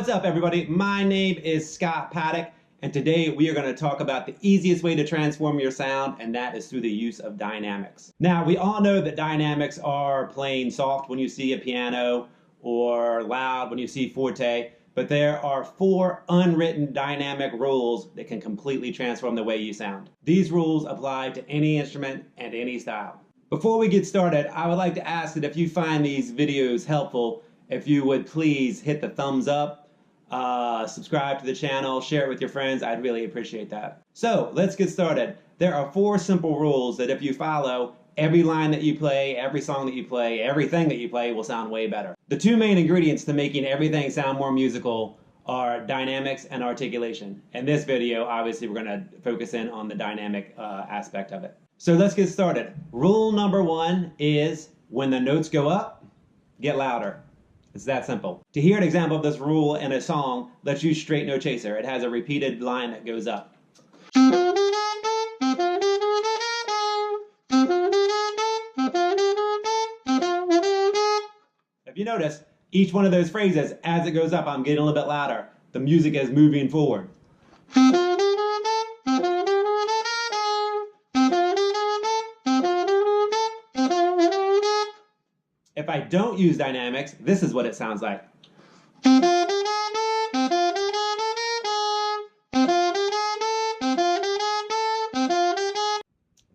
What's up, everybody? My name is Scott Paddock, and today we are going to talk about the easiest way to transform your sound, and that is through the use of dynamics. Now, we all know that dynamics are playing soft when you see a piano or loud when you see forte, but there are 4 unwritten dynamic rules that can completely transform the way you sound. These rules apply to any instrument and any style. Before we get started, I would like to ask that if you find these videos helpful, if you would please hit the thumbs up, subscribe to the channel, share it with your friends. I'd really appreciate that. So let's get started. There are 4 simple rules that if you follow, every line that you play, every song that you play, everything that you play will sound way better. The 2 main ingredients to making everything sound more musical are dynamics and articulation. In this video, obviously, we're going to focus in on the dynamic aspect of it. So let's get started. Rule number 1 is when the notes go up, get louder. It's that simple. To hear an example of this rule in a song, let's use Straight No Chaser. It has a repeated line that goes up. If you notice, each one of those phrases, as it goes up, I'm getting a little bit louder. The music is moving forward. If I don't use dynamics, this is what it sounds like.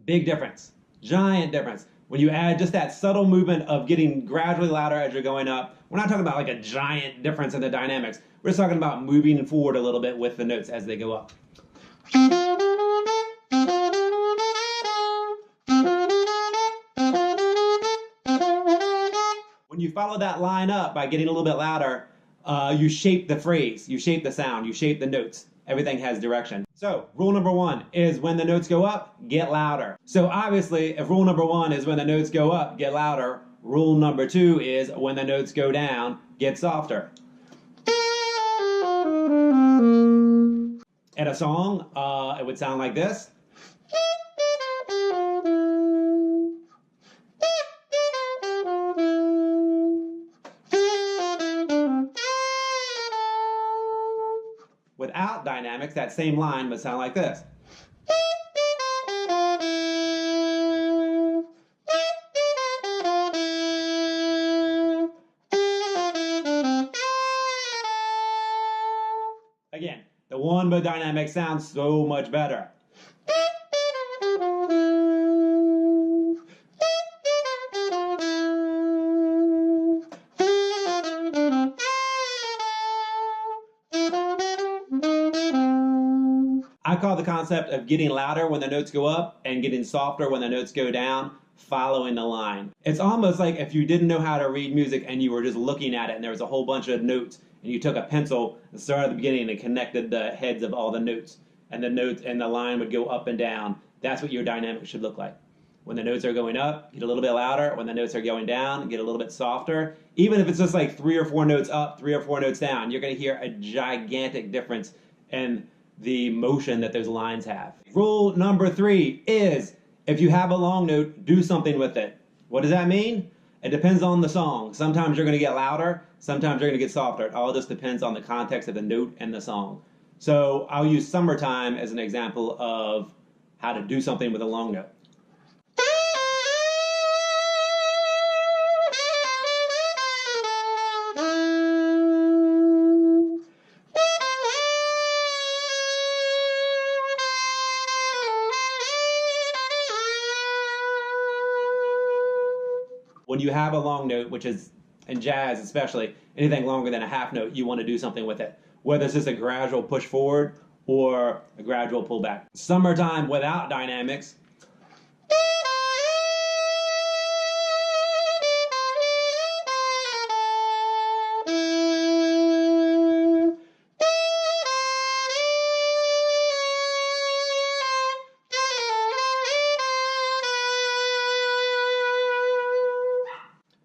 Big difference. Giant difference. When you add just that subtle movement of getting gradually louder as you're going up, we're not talking about like a giant difference in the dynamics. We're just talking about moving forward a little bit with the notes as they go up. When you follow that line up by getting a little bit louder, you shape the phrase, you shape the sound, you shape the notes. Everything has direction. So rule number 1 is when the notes go up, get louder. So obviously, if rule number 1 is when the notes go up, get louder, rule number 2 is when the notes go down, get softer. In a song, it would sound like this. Without dynamics, that same line would sound like this. Again, the one with dynamics sounds so much better. I call the concept of getting louder when the notes go up and getting softer when the notes go down, following the line. It's almost like if you didn't know how to read music and you were just looking at it and there was a whole bunch of notes and you took a pencil and started at the beginning and connected the heads of all the notes and the line would go up and down. That's what your dynamic should look like. When the notes are going up, get a little bit louder. When the notes are going down, get a little bit softer. Even if it's just like 3 or 4 notes up, 3 or 4 notes down, you're going to hear a gigantic difference in the motion that those lines have. Rule number 3 is if you have a long note, do something with it. What does that mean? It depends on the song. Sometimes you're going to get louder, sometimes you're going to get softer. It all just depends on the context of the note and the song. So I'll use Summertime as an example of how to do something with a long note. When you have a long note, which is in jazz especially, anything longer than a half note, you want to do something with it. Whether it's just a gradual push forward or a gradual pull back. Summertime without dynamics.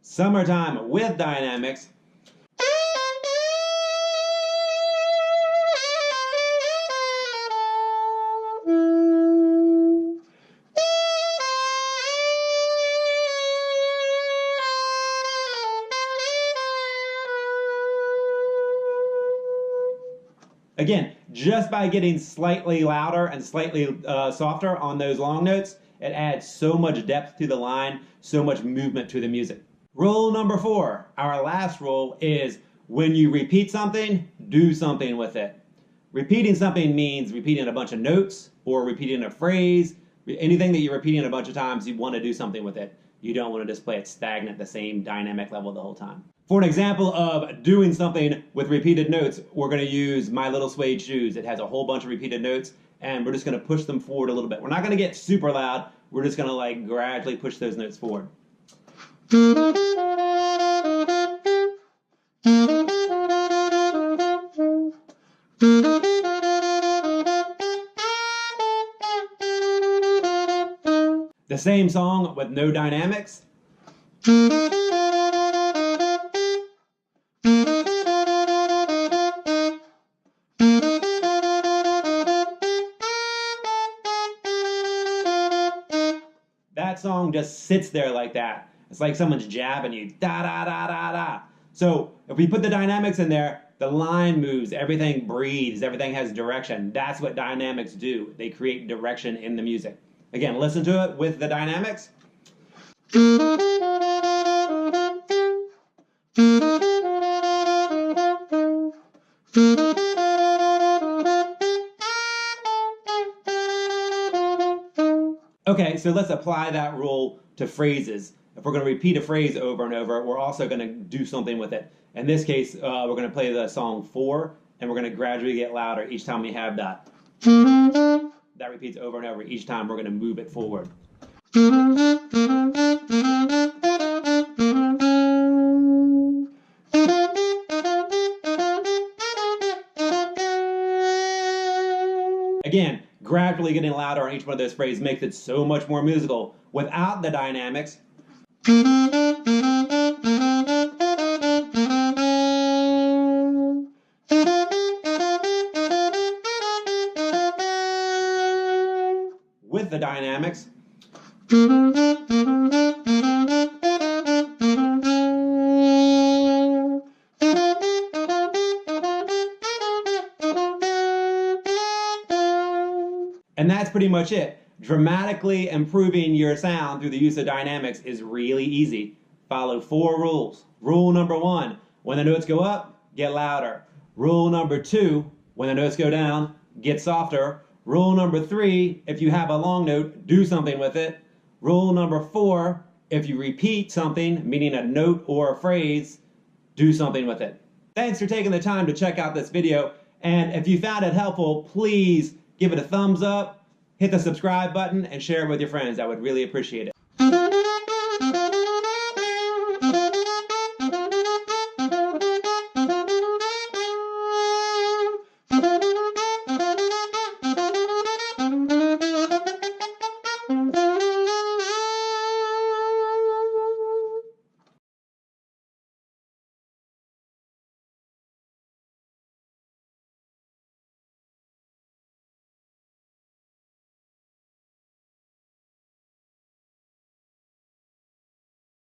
Summertime with dynamics. Again, just by getting slightly louder and slightly softer on those long notes, it adds so much depth to the line, so much movement to the music. Rule number 4, our last rule, is when you repeat something, do something with it. Repeating something means repeating a bunch of notes or repeating a phrase. Anything that you're repeating a bunch of times, you want to do something with it. You don't want to just play it stagnant, the same dynamic level the whole time. For an example of doing something with repeated notes, we're going to use My Little Suede Shoes. It has a whole bunch of repeated notes, and we're just going to push them forward a little bit. We're not going to get super loud. We're just going to like gradually push those notes forward. The same song with no dynamics. That song just sits there like that. It's like someone's jabbing you, da da da da da. So if we put the dynamics in there, the line moves, everything breathes, everything has direction. That's what dynamics do. They create direction in the music. Again, listen to it with the dynamics. Okay, so let's apply that rule to phrases. If we're going to repeat a phrase over and over, we're also going to do something with it. In this case, we're going to play the song 4, and we're going to gradually get louder each time we have that. That repeats over and over. Each time we're going to move it forward. Again, gradually getting louder on each one of those phrases makes it so much more musical. Without the dynamics, with the dynamics, and that's pretty much it. Dramatically improving your sound through the use of dynamics is really easy. Follow 4 rules. Rule number 1, when the notes go up, get louder. Rule number 2, when the notes go down, get softer. Rule number 3, if you have a long note, do something with it. Rule number 4, if you repeat something, meaning a note or a phrase, do something with it. Thanks for taking the time to check out this video, and if you found it helpful, please give it a thumbs up, hit the subscribe button, and share it with your friends. I would really appreciate it.